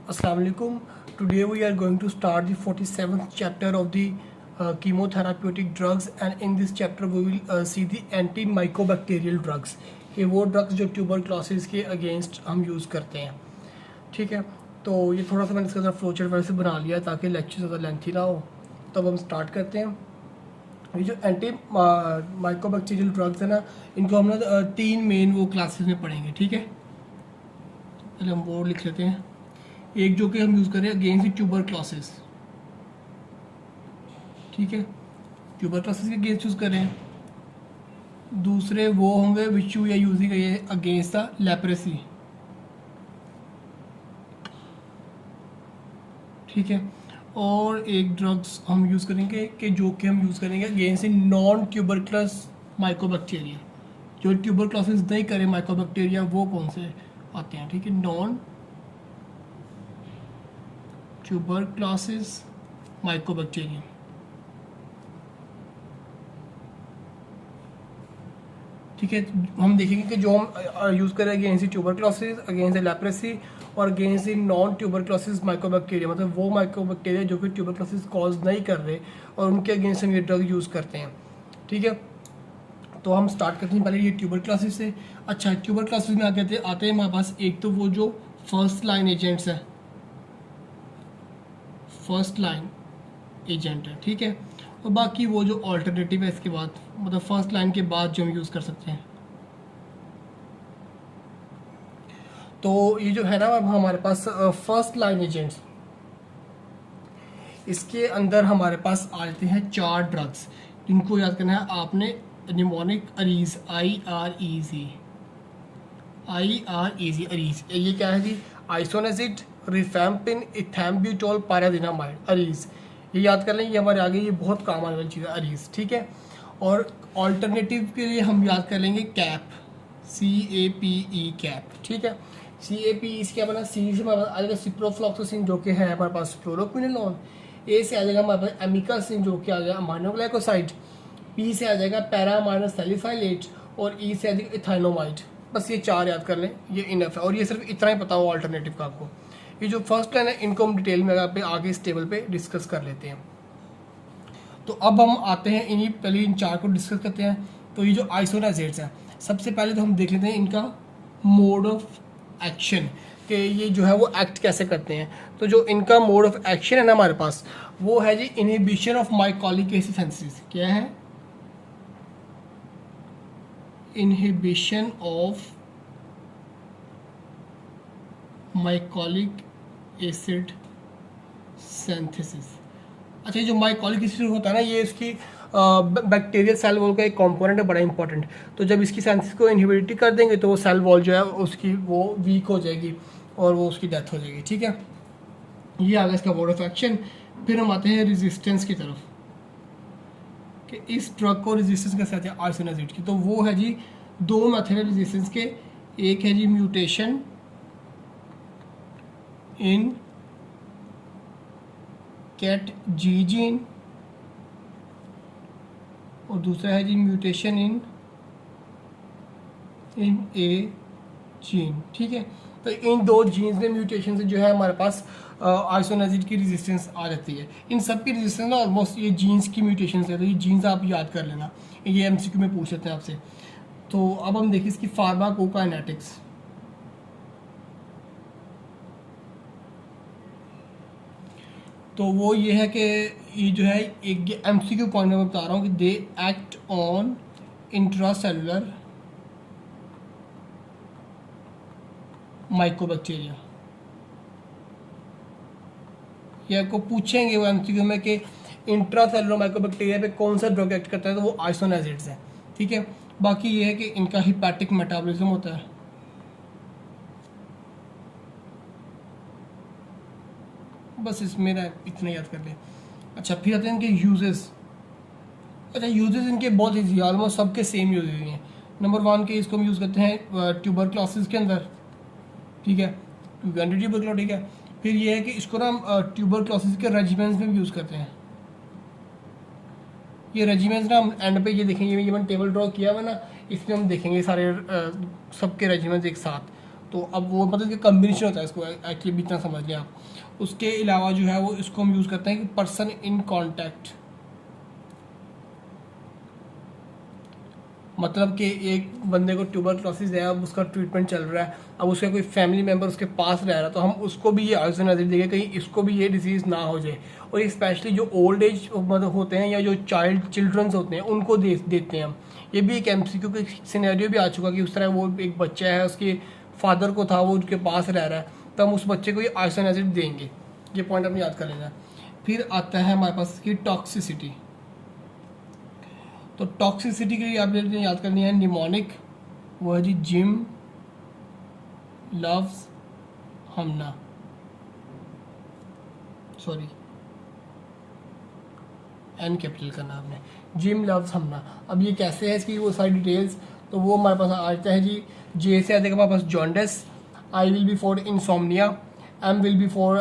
Assalamu alaikum. Today we are going to start the 47th chapter of the chemotherapeutic drugs, and in this chapter we will see the antimycobacterial drugs. ये वो drugs जो tuberculosis के against हम use करते हैं. ठीक है, तो ये थोड़ा सा मैंने इसका फ्लो चार्ट वैसे बना लिया ताकि लेक्चर ज़्यादा लेंथी ना हो. तो अब हम स्टार्ट करते हैं. ये जो एंटी माइकोबैक्टीरियल ड्रग्स है ना, इनको हम ना तीन मेन वो क्लासेस में पढ़ेंगे. ठीक है, पहले हम वो लिख लेते हैं. एक जो कि हम यूज़ करें अगेंस्ट ट्यूबरक्लोसिस. ठीक है, ट्यूबरक्लोसिस के अगेंस्ट यूज़ करें. दूसरे वो होंगे विच यू या यूजिंग अगेंस्ट द लेप्रेसी. ठीक है, और एक ड्रग्स हम यूज़ करेंगे कि जो कि हम यूज़ करेंगे अगेंस्ट नॉन ट्यूबरक्लस माइकोबैक्टीरिया. जो ट्यूबरक्लोसिस नहीं करे माइकोबैक्टीरिया, वो कौन से आते हैं. ठीक है, नॉन ट्यूबरक्लोसिस माइकोबैक्टीरिया. ठीक है, हम देखेंगे कि जो हम यूज़ करें अगेंस्ट ट्यूबरक्लोसिस, अगेंस्ट लेप्रेसी और अगेंस्ट नॉन ट्यूबरक्लोसिस माइकोबैक्टीरिया, मतलब वो माइकोबैक्टीरिया जो कि ट्यूबरक्लोसिस कॉज नहीं कर रहे और उनके अगेंस्ट हम ये ड्रग यूज़ करते हैं. ठीक है, तो हम स्टार्ट करते हैं पहले ये ट्यूबरक्लोसिस से. अच्छा, ट्यूबरक्लोसिस में आते हैं हमारे पास एक तो वो जो फर्स्ट लाइन एजेंट्स है, फर्स्ट लाइन एजेंट है. ठीक है, और बाकी वो जो ऑल्टरनेटिव है इसके बाद, मतलब फर्स्ट लाइन के बाद जो हम यूज़ कर सकते हैं. तो ये जो है ना हमारे पास फर्स्ट लाइन एजेंट्स, इसके अंदर हमारे पास आ जाते हैं चार ड्रग्स. इनको याद करना है आपने. Mnemonic Areej, IREZ, Areej. ये क्या है जी? आइसोनेजिड, रिफैम्पिन, इथैम्ब्यूटोल, पारादिनामाइड, अरीज. ये याद कर लें, ये हमारे आगे ये बहुत काम आने वाली चीज़ है, अरीज. ठीक है, और ऑल्टरनेटिव के लिए हम याद कर लेंगे कैप, CAPE, कैप. ठीक है, CAPE इसके क्या बना? सी से हमारे पास आ जाएगा सिप्रोफ्लॉक्सासिन जो कि है हमारे पास फ्लोरोक्विनोलोन. ए से आ जाएगा हमारे पास एमिकासिन जो कि आ जाएगा अमाइनोग्लाइकोसाइड. पी से आ जाएगा पैरामाइनस सैलिसाइलेट और ई से आ जाएगा इथाइनोमाइड. बस ये चार याद कर लें, ये इनफ है. और ये सिर्फ इतना ही पता हो अल्टरनेटिव का आपको. ये जो फर्स्ट लाइन है इनको हम डिटेल में आगे इस टेबल पे डिस्कस कर लेते हैं. तो अब हम आते हैं इन्हीं पहले इन चार को डिस्कस करते हैं. तो ये जो आइसोनाजेट्स हैं, सबसे पहले तो हम देख लेते हैं इनका मोड ऑफ एक्शन, कि ये जो है वो एक्ट कैसे करते हैं. तो जो इनका मोड ऑफ एक्शन है ना हमारे पास, वो है जी inhibition of mycolic acid synthesis. क्या है? Inhibition of mycolic acid synthesis. अच्छा, ये जो माइकोलिक एसिड होता है ना, ये इसकी बैक्टीरियल सेल वॉल का एक कंपोनेंट है, बड़ा इंपॉर्टेंट. तो जब इसकी सिंथेसिस को इनहिबिट कर देंगे तो वो सेल वॉल जो है उसकी वो वीक हो जाएगी और वो उसकी डेथ हो जाएगी. ठीक है, ये आ गया इसका मोड ऑफ एक्शन. फिर हम आते हैं रेजिस्टेंस की तरफ, कि इस ड्रग को रेजिस्टेंस कैसे आते हैं आइसोनाजिड की. तो वो है जी दो मेथड है रेजिस्टेंस के. एक है जी mutation in katG gene और दूसरा है जी म्यूटेशन इन ए जीन. ठीक है, तो इन दो जीन्स में म्यूटेशन से जो है हमारे पास आइसोनाजिड की रेजिस्टेंस आ जाती है. इन सब की रेजिस्टेंस ना ऑलमोस्ट ये जीन्स की म्यूटेशन से. तो ये जीन्स आप याद कर लेना, ये MCQ में पूछ लेते हैं आपसे. तो अब हम देखिए इसकी फार्माकोकाइनेटिक्स. तो वो ये है कि ये जो है एक MCQ पॉइंट में बता रहा हूँ कि they act on intracellular mycobacteria. ये आपको पूछेंगे वो MCQ में कि इंट्रासेलुलर माइकोबैक्टीरिया पे कौन सा ड्रग एक्ट करता है, तो वो आइसोनाजिड्स है. ठीक है, बाकी ये है कि इनका हिपैटिक मेटाबॉलिज्म होता है. बस इसमें इतना याद कर लें. अच्छा, फिर आते हैं इनके यूजेस. अच्छा, यूजेस इनके बहुत ईजी, ऑलमोस्ट सबके सेम यूजेस हैं. नंबर 1 के इसको हम यूज़ करते हैं ट्यूबरक्लोसिस के अंदर. ठीक है, एंटी ट्यूबरक्लोस. ठीक है, फिर ये है कि इसको ना हम ट्यूबरक्लोसिस के रेजिमेंट्स में भी यूज़ करते हैं. ये रेजिमेंट्स ना हम एंड पे ये देखेंगे, ये मैंने टेबल ड्रॉ किया हुआ ना, इसमें हम देखेंगे सारे सबके रेजिमेंट्स एक साथ. तो अब वो मतलब कि कम्बिनेशन होता है, इसको एक्चुअली इतना समझ लें आप। उसके अलावा जो है वो इसको हम यूज़ करते हैं कि पर्सन इन कॉन्टैक्ट, मतलब कि एक बंदे को ट्यूबरक्लोसिस है, अब उसका ट्रीटमेंट चल रहा है, अब उसका कोई फैमिली मेम्बर उसके पास रह रहा है, तो हम उसको भी ये आइसोलेशन देंगे कहीं इसको भी ये डिजीज़ ना हो जाए। और स्पेशली जो ओल्ड एज मतलब होते हैं या जो चिल्ड्रंस होते हैं उनको देते हैं हम। ये भी एक एमसीक्यू का सिनेरियो भी आ चुका कि उस तरह वो एक बच्चा है, उसके फादर को था, वो उनके पास रह रहा है, तो हम उस बच्चे को ये आइसोलेशन देंगे। ये पॉइंट हमने याद कर लेना है। फिर आता है हमारे पास की टॉक्सिसिटी। तो टॉक्सिसिटी के लिए आपने याद करनी है निमोनिक, वो है जी जिम लव्स हमना, सॉरी एन कैपिटल का नाम है, जिम लव्स हमना। अब ये कैसे है इसकी वो सारी डिटेल्स, तो वो हमारे पास आता है जी। जे से आ जाएगा हमारे पास jaundice, I will be for insomnia, M will be for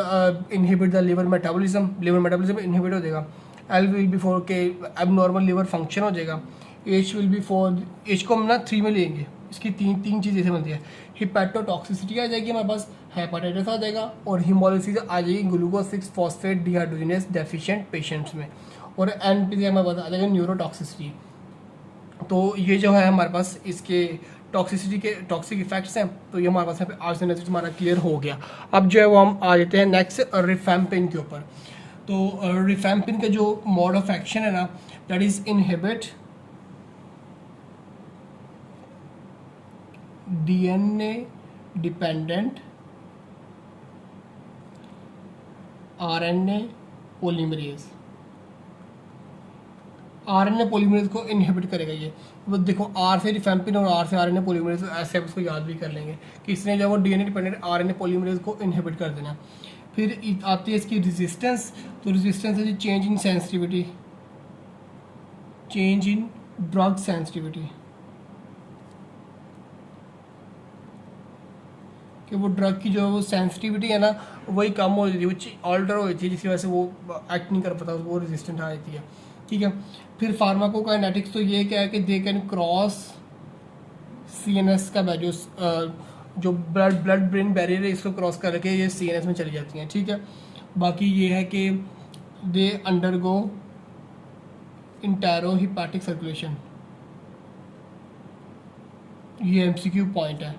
inhibit the liver metabolism inhibit हो जाएगा, एल विल बी फॉर के एबनॉर्मल लिवर फंक्शन हो जाएगा, H will be for, H को हम ना 3 में लेंगे, इसकी तीन चीज़ें से बनती है। हिपैटोटॉक्सिसिटी आ जाएगी हमारे पास, हेपाटाइटिस आ जाएगा, और हिमोलिसिस आ जाएगी glucose 6 phosphate dehydrogenase deficient patients में, और एन पी हमारे पास आ जाएगा न्यूरोटॉक्सिसिटी। तो ये जो है हमारे पास इसके टॉक्सिसिटी के टॉक्सिक इफेक्ट्स हैं। तो ये हमारे पास यहाँ पे आर्सेनिक हमारा क्लियर हो गया। अब जो है वो हम आ जाते हैं नेक्स्ट रिफैम्पिन के ऊपर। तो रिफैम्पिन का जो मोड ऑफ एक्शन है ना, that is inhibit DNA dependent RNA polymerase. RNA polymerase को इनहिबिट करेगा ये। वो देखो आर से रिफैम्पिन और आर से आरएनए पॉलीमरेज, ऐसे आप उसको याद भी कर लेंगे कि इसने जो वो डीएनए डिपेंडेंट आरएनए पॉलीमरेज को इनहिबिट कर देना। फिर आती है इसकी रेजिस्टेंस। तो रेजिस्टेंस है जी change in sensitivity, change in drug sensitivity, कि वो ड्रग की जो वो सेंसिटिविटी है ना वही कम हो जाती है, वो ऑल्टर हो जाती है, जिसकी वजह से वो एक्ट नहीं कर पाता, वो रेजिस्टेंट आ जाती है। ठीक है। फिर फार्माकोकाइनेटिक्स, तो ये क्या है कि दे कैन क्रॉस सीएनएस का वैल्यूज, जो ब्लड ब्रेन बैरियर है इसको क्रॉस करके ये सीएनएस में चली जाती हैं। ठीक है। बाकी ये है कि they undergo intero hepatic circulation, ये एमसीक्यू पॉइंट है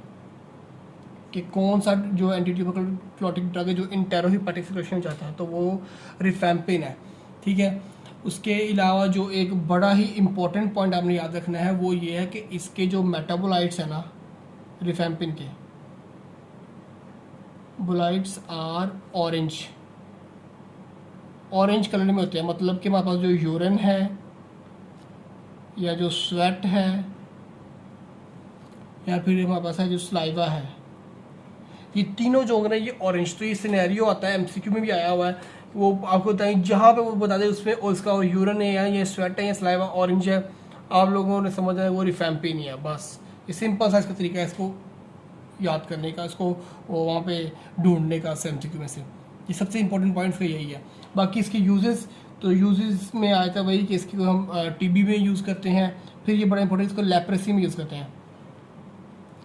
कि कौन सा जो एंटी ट्यूबरकुलोटिक ड्रग है जो इंटेरो हिपैटिक सर्कुलेशन में जाता है, तो वो रिफैम्पिन है। ठीक है। उसके अलावा जो एक बड़ा ही इम्पोर्टेंट पॉइंट आपने याद रखना है वो ये है कि इसके जो मेटाबोलाइट्स हैं ना रिफैम्पिन के, बोलाइट्स आर ऑरेंज कलर में होते हैं। मतलब कि हमारे पास जो यूरिन है या जो स्वेट है या फिर हमारे पास है जो सलाइवा है, ये तीनों जो होंगे ना ये ऑरेंज। तो ये सिनेरियो आता है एमसीक्यू में भी आया हुआ है, वो आपको बताएं जहाँ पे वो बता दें उसमें उसका यूरिन है या ये स्वेट है या सलाइवा ऑरेंज है, आप लोगों ने समझा है वो रिफैम्पिन ही है। बस ये सिंपल सा इसका तरीका है इसको याद करने का, इसको वहाँ पे ढूंढने का एमसीक्यू में से। ये सबसे इंपॉर्टेंट पॉइंट का यही है। बाकी इसके यूजेस, तो यूजेस में आया था वही कि इसको हम टीबी में यूज़ करते हैं। फिर ये बड़ा इंपॉर्टेंट, इसको लेप्रेसी में यूज़ करते हैं।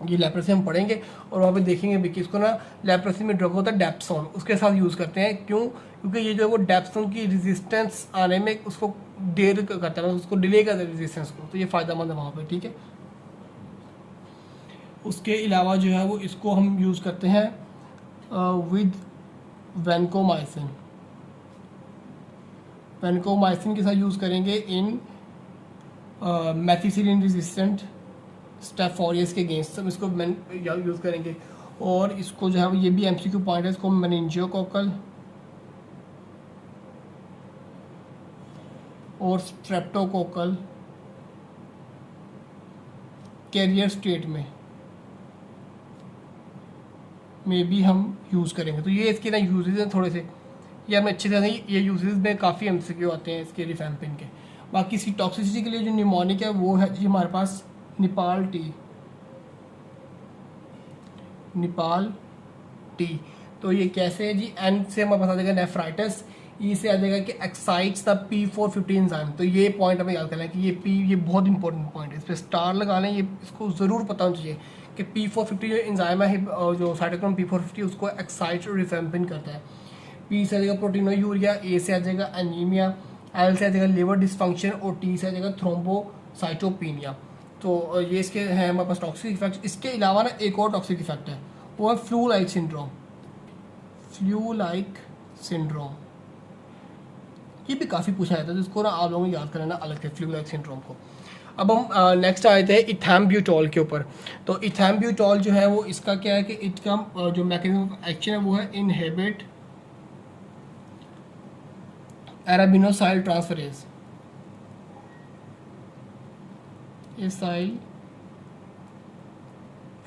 ये लेप्रेसी हम पढ़ेंगे और वहाँ पे देखेंगे भी कि इसको ना लेप्रेसी में ड्रग होता है डेप्सोन, उसके साथ यूज़ करते हैं। क्यों? क्योंकि ये जो है वो डेप्सोन की रेजिस्टेंस आने में उसको देर करता है, उसको डिले करता है रेजिस्टेंस को, तो ये फ़ायदेमंद है वहाँ पे। ठीक है। उसके अलावा जो है वो इसको हम यूज़ करते हैं विद वैनकोमाइसिन। वैनकोमाइसिन के साथ यूज़ करेंगे इन मेथिसिलिन रेजिस्टेंट स्टेफ ऑरियस के अगेंस्ट हम इसको यूज़ करेंगे। और इसको जो है ये भी एमसीक्यू पॉइंट है, इसको मेनिंजियोकोकल और स्ट्रेप्टोकोकल कैरियर स्टेट में भी हम यूज़ करेंगे। तो ये इसके ना यूजेज हैं थोड़े से, ये हमें अच्छे से नहीं, ये यूजेज में काफ़ी एमसीक्यू आते हैं इसके रिफैम्पिन के। बाकी इसकी टॉक्सिसिटी के लिए जो निमोनिक है वो है जी हमारे पास निपाल टी। तो ये कैसे है जी, एन से हमारे पास आ जाएगा नेफ्राइटिस, ई से आ जाएगा कि एक्साइट्स द P450 एंजाइम। तो ये पॉइंट हमें याद करना है कि ये पी, ये बहुत इंपॉर्टेंट पॉइंट है, इस पर स्टार लगा लें, ये इसको ज़रूर पता होना चाहिए कि P450 जो इंजाइम है जो साइटोक्रोम P450 उसको एक्साइट रिफेम्पिन करता है। P से आ जाएगा प्रोटीनोयूरिया, A से आ जाएगा एनीमिया, L से आ जाएगा लिवर डिसफंक्शन और T से आ जाएगा थ्रोम्बोसाइटोपिनिया। तो ये इसके हैं हमारे पास टॉक्सिक इफेक्ट। इसके अलावा ना एक और टॉक्सिक इफेक्ट है, वो है flu like syndrome. Flu like syndrome ये भी काफ़ी पूछा जाता है, तो इसको ना आप लोगों को याद करना अलग है, फ्लू लाइक सिंड्रोम को। अब हम नेक्स्ट आए थे इथैम्ब्यूटॉल के ऊपर। तो इथैम्ब्यूटॉल जो है वो इसका क्या है कि इसका जो मैकेनिज्म ऑफ एक्शन है वो है इनहिबिट एराबिनोसाइल ट्रांसफरेज। एसाइल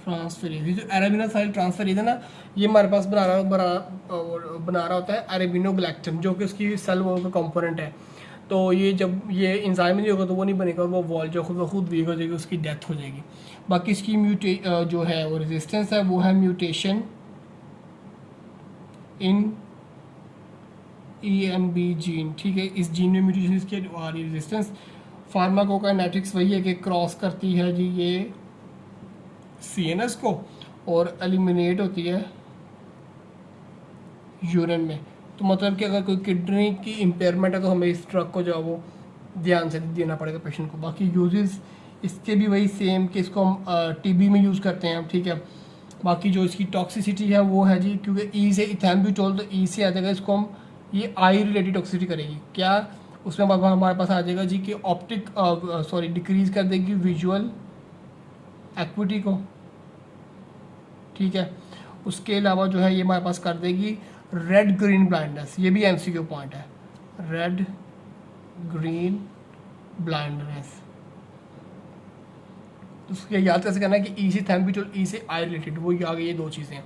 ट्रांसफरेज, ये जो एराबिनोसाइल ट्रांसफरेज है ना, ये हमारे पास बना रहा होता है अरेबिनोग्लैक्टन, जो कि उसकी सेल वॉल का कंपोनेंट है। तो ये जब ये इंजाइम नहीं होगा तो वो नहीं बनेगा और वो वॉल जो खुद ब खुद वीक हो जाएगी, उसकी डेथ हो जाएगी। बाकी इसकी जो है वो रेजिस्टेंस है वो है म्यूटेशन इन EMB जीन, ठीक है। इस जीन में म्यूटेशन इसके आ रही रेजिस्टेंस। फार्माकोकाइनेटिक्स वही है कि क्रॉस करती है जी ये CNS को और एलिमिनेट होती है यूरिन में। तो मतलब कि अगर कोई किडनी की इम्पेयरमेंट है तो हमें इस ड्रग को जो है वो ध्यान से देना पड़ेगा पेशेंट को। बाकी यूजेस इसके भी वही सेम कि इसको हम TB में यूज़ करते हैं, ठीक है। बाकी जो इसकी टॉक्सिसिटी है वो है जी, क्योंकि E से इथैम्ब्यूटॉल, तो E से आ जाएगा, इसको हम ये आई रिलेटेड टॉक्सिसिटी करेगी। क्या उसमें हमारे पास आ जाएगा जी कि डिक्रीज कर देगी विजुअल एक्विटी को, ठीक है। उसके अलावा जो है ये हमारे पास कर देगी रेड ग्रीन ब्लाइंडनेस, ये भी MCQ पॉइंट है, रेड ग्रीन ब्लाइंडनेस। उसके याद कैसे करना है कि E से थैम्ब्यूटॉल, E से आई रिलेटेड, वो आ गई ये दो चीज़ें हैं।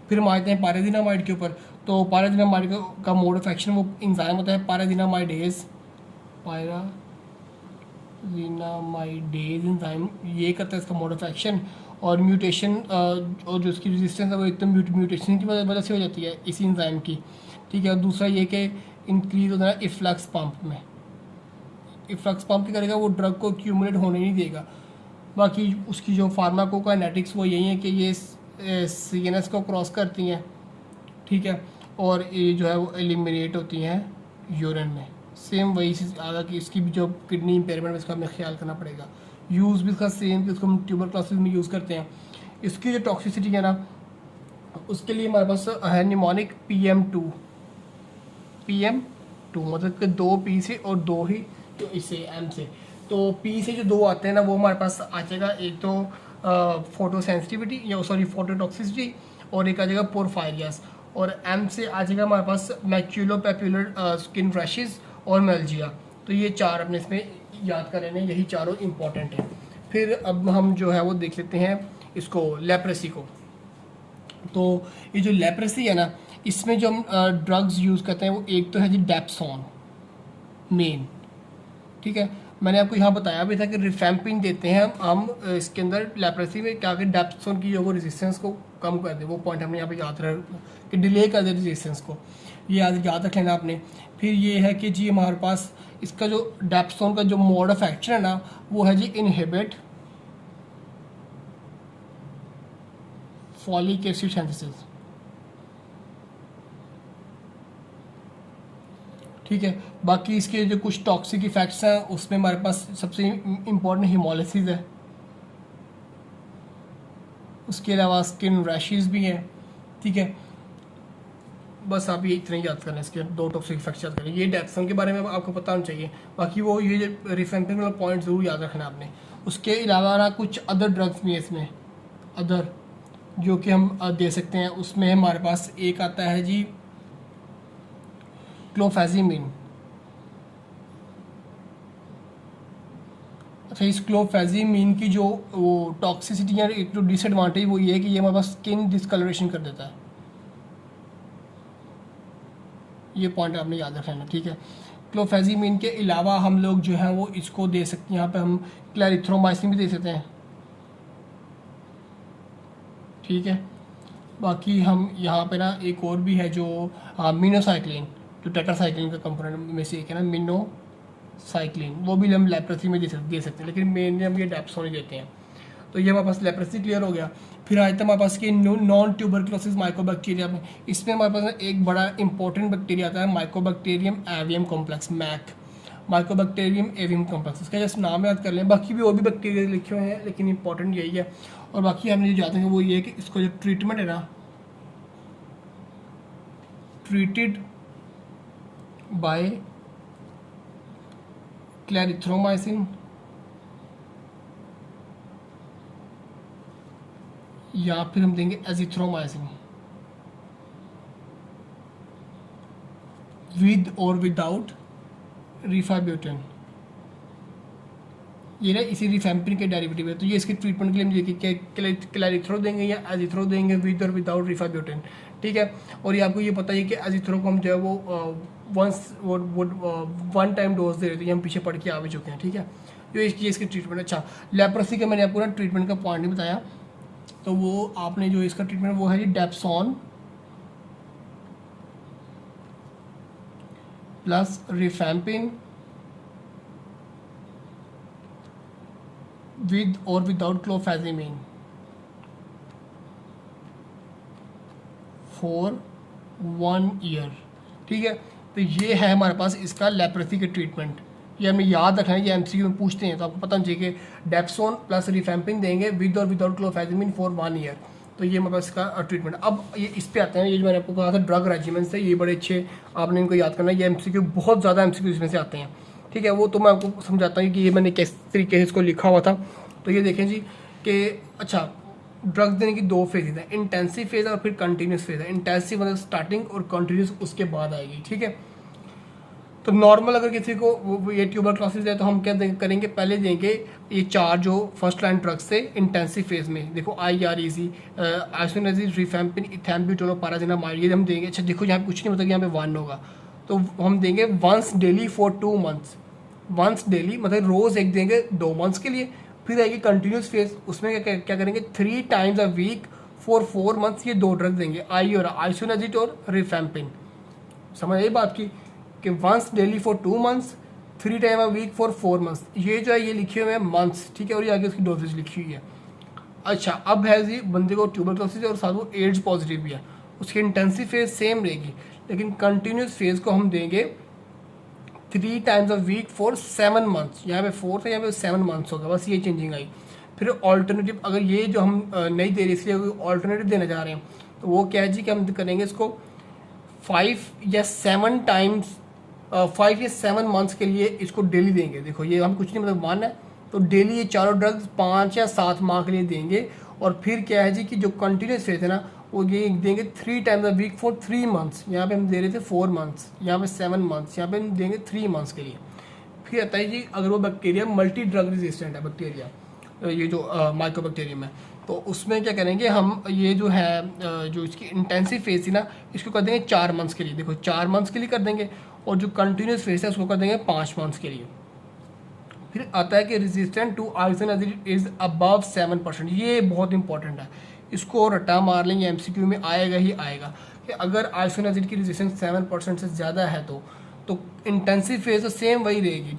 फिर हम आते हैं पारादिनामाइड के ऊपर। तो पारादिनामाइड का मोड ऑफ एक्शन वो इंजाइम होता है पारादिनामाइडेज। पारादिनामाइडेज इंजाइम ये करता है इसका मोड ऑफ एक्शन। और म्यूटेशन और जो उसकी रेजिस्टेंस है वो एकदम म्यूटेशन की वजह से हो जाती है इसी इंजाइम की, ठीक है। और दूसरा ये कि इंक्रीज होता है इफ्लक्स पंप में। इफ्लक्स पंप क्या करेगा, वो ड्रग को एक्यूमुलेट होने नहीं देगा। बाकी उसकी जो फार्माकोकाइनेटिक्स वो यही है कि ये CNS को क्रॉस करती हैं, ठीक है। और ये जो है वो एलिमिनेट होती हैं यूरिन में। सेम वही चीज़ आगा कि इसकी भी जो किडनी इम्पेयरमेंट में इसका हमें ख्याल करना पड़ेगा। यूज़ भी इसका सेम कि इसको हम ट्यूबरक्लोसिस में यूज़ करते हैं। इसकी जो टॉक्सिसिटी है ना, उसके लिए हमारे पास है निमोनिक PM2 मतलब कि 2 P से और 2 ही तो इससे M से। तो P से जो 2 आते हैं ना वो हमारे पास आ जाएगा, एक तो फोटो सेंसिटिविटी या फोटोटॉक्सिसिटी, और एक आ जाएगा पोरफायरियास। और M से आ जाएगा हमारे पास मैक्यूलोपैपुलर स्किन रैशेस और मेल्जिया। तो ये 4 अपने इसमें याद कर लेने, यही चारों इंपॉर्टेंट हैं। फिर अब हम जो है वो देख लेते हैं इसको लेप्रेसी को। तो ये जो लेप्रेसी है ना, इसमें जो हम ड्रग्स यूज़ करते हैं वो एक तो है जी डेप्सोन मेन, ठीक है। मैंने आपको यहाँ बताया भी था कि रिफेम्पिन देते हैं हम इसके अंदर लेप्रेसी में, क्या कि डेप्सोन की जो वो रेजिस्टेंस को कम कर दे। वो पॉइंट हमने यहाँ पे याद रख कि डिले कर दे रेजिस्टेंस को, ये याद रख लेना आपने। फिर ये है कि जी हमारे पास इसका जो डेप्सोन का जो मोड ऑफ एक्शन है ना वो है जी इनहिबिट फॉलिक एसिड सिंथेसिस, ठीक है। बाकी इसके जो कुछ टॉक्सिक इफेक्ट्स हैं उसमें हमारे पास सबसे इम्पोर्टेंट हिमोलिसिस है। उसके अलावा स्किन रैशेस भी हैं, ठीक है। बस आप ये इतना ही याद करना है, इसके 2 टॉक्सिक इफेक्ट्स याद करें। ये डेप्सोन के बारे में आपको पता होना चाहिए। बाकी वो ये रिफेम्पिन वाला पॉइंट ज़रूर याद रखना है आपने। उसके अलावा ना कुछ अदर ड्रग्स भी हैं इसमें, अदर जो कि हम दे सकते हैं। उसमें हमारे पास एक आता है जी क्लोफेजिमिन। अच्छा, इस क्लोफेजिमिन की जो वो टॉक्सिसिटी या एक जो डिसएडवांटेज वो ये है कि ये हमारे पास स्किन डिस्कलरेशन कर देता है। ये पॉइंट आपने याद रखना, ठीक है। क्लोफेजिमिन के अलावा हम लोग जो है वो इसको दे सकते हैं, यहाँ पे हम क्लैरिथ्रोमाइसिन भी दे सकते हैं, ठीक है। बाकी हम यहाँ पे ना एक और भी है जो मिनोसाइक्लिन, जो टेट्रासाइक्लिन का कंपोनेंट में से एक है ना मिनोसाइक्लिन, वो भी हम लेप्रेसी में दे सकते हैं, लेकिन मेनली हम ये डेप्सोन ही देते हैं। तो ये हमारे पास लेप्रेसी क्लियर हो गया। फिर आया था हमारे पास कि नॉन ट्यूबरक्लोसिस माइकोबैक्टीरिया में, इसमें हमारे पास एक बड़ा इंपॉर्टेंट बैक्टीरिया आता है mycobacterium avium complex, MAC, mycobacterium avium complex. उसका जस्ट नाम याद कर लें, बाकी भी और भी बैक्टीरिया लिखे हुए हैं लेकिन इंपॉर्टेंट यही है। और बाकी हमने जो जानते हैं वो ये है कि इसको जो ट्रीटमेंट है ना, ट्रीटेड बाय क्लैरिथ्रोमाइसिन या फिर हम देंगे एजिथ्रोमाइसिन, विद और विदाउट रिफाब्यूटेन। ये ना इसी रिफैम्पिन के डेरिवेटिव है। तो ये इसके ट्रीटमेंट के लिए हम देखिए क्लैरिथ्रो देंगे या एजिथ्रो देंगे, विद और विदाउट रिफाब्यूटेन, ठीक है। और ये आपको ये पता है कि एजिथ्रो को हम जो है वो वन टाइम डोज दे रहे थे, ये हम पीछे पढ़ के आ भी चुके हैं, ठीक है। जो इसकी ट्रीटमेंट। अच्छा, लेप्रोसी का मैंने आपको ना ट्रीटमेंट का पॉइंट नहीं बताया, तो वो आपने जो इसका ट्रीटमेंट वो है जी डेप्सोन प्लस रिफैम्पिन विद और विदाउट क्लोफेजिमिन फॉर 1 ईयर, ठीक है। तो ये है हमारे पास इसका लेप्रोसी के ट्रीटमेंट। ये हमें याद रखना है, ये एमसीक्यू में पूछते हैं तो आपको पता होना चाहिए कि डेप्सोन प्लस रिफैम्पिन देंगे विद और विदाउट क्लोफेजिमिन फॉर 1 ईयर। तो ये हमारे पास इसका ट्रीटमेंट। अब ये इस पे आते हैं, ये जो मैंने आपको कहा था ड्रग रेजिमेंट से, ये बड़े अच्छे आपने इनको याद करना है। ये एमसीक्यू बहुत ज़्यादा एमसीक्यू इसमें से आते हैं, ठीक है। वो तो मैं आपको समझाता हूँ कि ये मैंने किस तरीके से इसको लिखा हुआ था। तो ये देखें जी कि अच्छा, ड्रग्स देने की 2 फेजेज हैं, इंटेंसिव फेज और फिर कंटिन्यूस फेज है। इंटेंसिव मतलब स्टार्टिंग और कंटिन्यूस उसके बाद आएगी, ठीक है। तो नॉर्मल अगर किसी को ये ट्यूबरक्लोसिस है तो हम क्या करेंगे, पहले देंगे ये 4 जो फर्स्ट लाइन ड्रग्स से इंटेंसिव फेज में। देखो IREC, आइसोनियाजिन, रिफैम्पिन, इथैम्ब्यूटोल, पाराजिनामाइड, ये हम देंगे। अच्छा देखो यहाँ पे कुछ नहीं होता कि यहाँ पे 1 होगा, तो हम देंगे once daily for 2 months. Once daily मतलब रोज़ एक देंगे 2 मंथ्स के लिए। फिर आएगी कंटिन्यूस फेज, उसमें क्या करेंगे 3 times a week for 4 months. ये 2 ड्रग देंगे, आइसोनियाजिन और रिफैम्पिन। समझ आई बात की कि once daily for 2 months, 3 time a week for 4 months. ये जो है ये लिखे हुए हैं मंथ्स, ठीक है। और ये आगे उसकी डोजेज लिखी हुई है। अच्छा, अब है जी बंदे को ट्यूबरक्लोसिस और साथ वो एड्स पॉजिटिव भी है, उसकी इंटेंसिव फेज सेम रहेगी, लेकिन कंटिन्यूस फेज को हम देंगे 3 times a week for 7 months. यहाँ पे 4 था, यहाँ पे 7 मंथ्स होगा, बस ये चेंजिंग आई। फिर ऑल्टरनेटिव, अगर ये जो हम नहीं दे रहे इसलिए ऑल्टरनेटिव देने जा रहे हैं, तो वो क्या है जी कि हम करेंगे इसको 5 या 7 टाइम्स 5 या 7 मंथ्स के लिए इसको डेली देंगे। देखो ये हम कुछ नहीं मतलब 1 है, तो डेली ये चारों ड्रग्स 5 या 7 माह के लिए देंगे। और फिर क्या है जी कि जो कंटिन्यूस फेज है ना, वो ये देंगे 3 times a week for 3 months. यहाँ पे हम दे रहे थे 4 मंथ्स, यहाँ पे 7 मंथ्स, यहाँ पे हम देंगे 3 मंथ्स के लिए। फिर आता है जी अगर वो बैक्टीरिया मल्टी ड्रग रेजिस्टेंट है, बैक्टीरिया ये जो माइकोबैक्टीरियम है, तो उसमें क्या करेंगे हम, ये जो है जो इसकी इंटेंसिव फेज थी ना, इसको कर देंगे 4 मंथ्स के लिए। देखो 4 मंथ्स के लिए कर देंगे, और जो कंटिन्यूस फेज है उसको कर देंगे 5 मंथ्स के लिए। फिर आता है कि रेजिस्टेंट टू आइसोनियाजिन इज अबव 7%। ये बहुत इंपॉर्टेंट है, इसको रट्टा मार लेंगे, एमसीक्यू में आएगा ही आएगा कि अगर आइसोनियाजिन की रेजिस्टेंस 7% से ज़्यादा है तो इंटेंसिव फेज तो सेम वही रहेगी,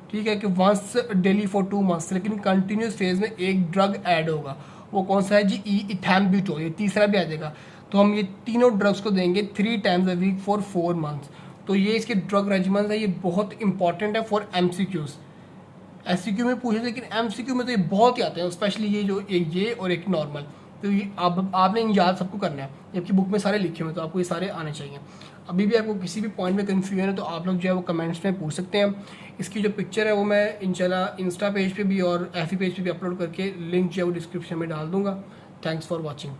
ठीक है कि वंस डेली फॉर 2 मंथ्स, लेकिन कंटिन्यूस फेज में एक ड्रग ऐड होगा। वो कौन सा है जी, इथैम्ब्यूटोल, ये तीसरा भी आ जाएगा। तो हम ये तीनों ड्रग्स को देंगे 3 times a week for 4 months. तो ये इसके ड्रग रेजिमेंट है, ये बहुत इंपॉर्टेंट है फॉर एमसीक्यूज़। एससीक्यू में पूछे, लेकिन एमसीक्यू में तो ये बहुत ही आते हैं, स्पेशली ये जो एक ये और एक नॉर्मल। तो ये आपने याद सबको करना है, जबकि बुक में सारे लिखे हुए हैं, तो आपको ये सारे आने चाहिए। अभी भी आपको किसी भी पॉइंट में कन्फ्यूजन है तो आप लोग जो है वो कमेंट्स में पूछ सकते हैं। इसकी जो पिक्चर है वो मैं इंशाल्लाह इंस्टा पेज पे भी और एफी पेज पे भी अपलोड करके लिंक जो है वो डिस्क्रिप्शन में डाल दूंगा। Thanks for watching.